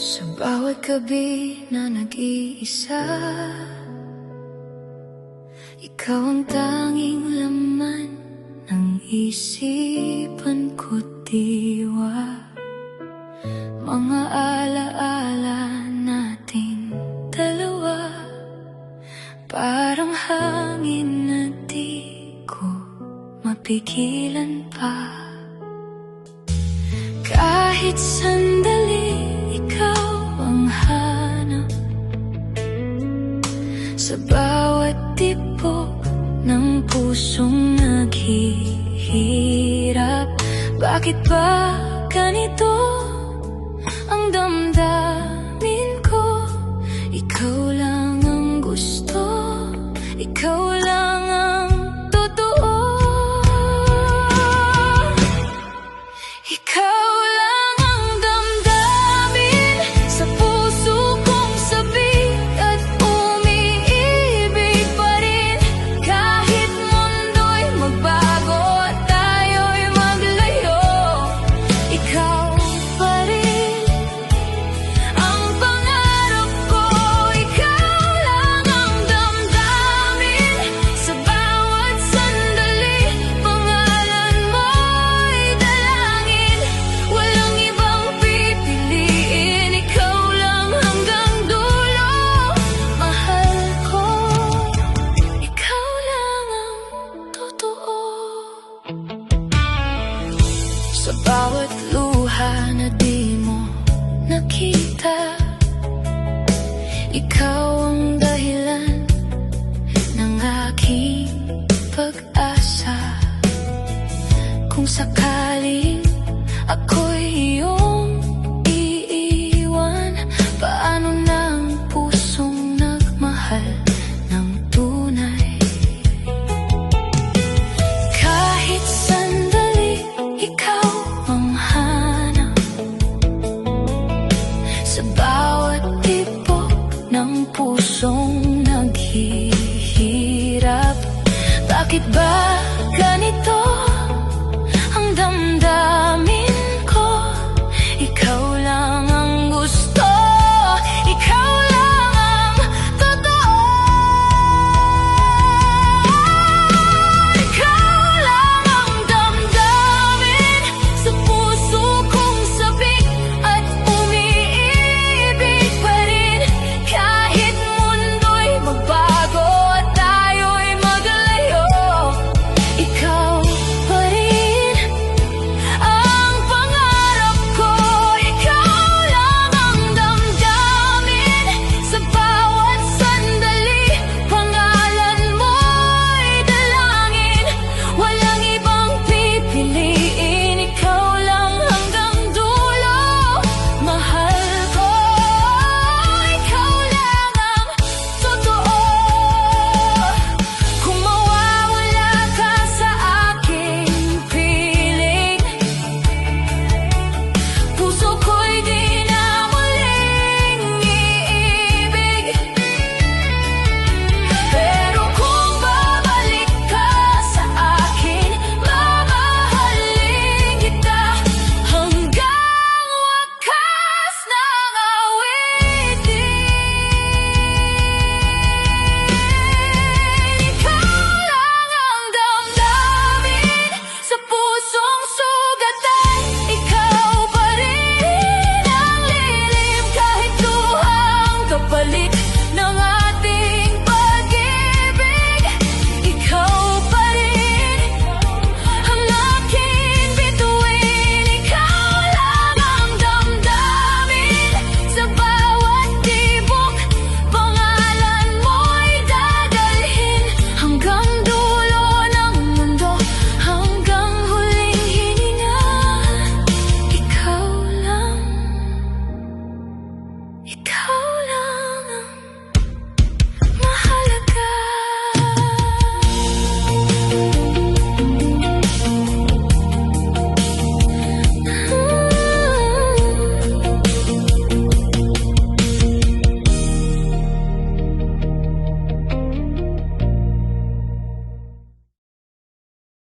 Sa bawat gabi na nag-iisa, ikaw ang tanging laman ng isipan ko't diwa. Mga alaala nating dalawa, parang hangin na di ko mapigilan pa. Kahit sandali ikaw ang hanap sa bawat tibok ng pusong naghihirap. Bakit ba ganito ang damdamin ko? Ikaw lang ang gusto, ikaw lang ang totoo. Ikaw lang ang damdamin sa puso kong sabik at umiibig pa rin. Kahit mundo'y magbago at tayo'y maglayo, ikaw pa rin ang pangarap ko. Ikaw lang ang damdamin sa bawat sandali. Pangalan mo'y dalangin, walang ibang pipiliin. Ikaw lang hanggang dulo, mahal ko. Ikaw lang ang totoo. Sa bawat luha na di mo nakita, ikaw ang dahilan ng aking pag-asa. Kung sakaling ako'y iyong iiwan, paano ng pusong nagmahal ng tunay? Kahit sandali ikaw ang hanap sa bawat tibok ng pusong naghihirap. Bakit ba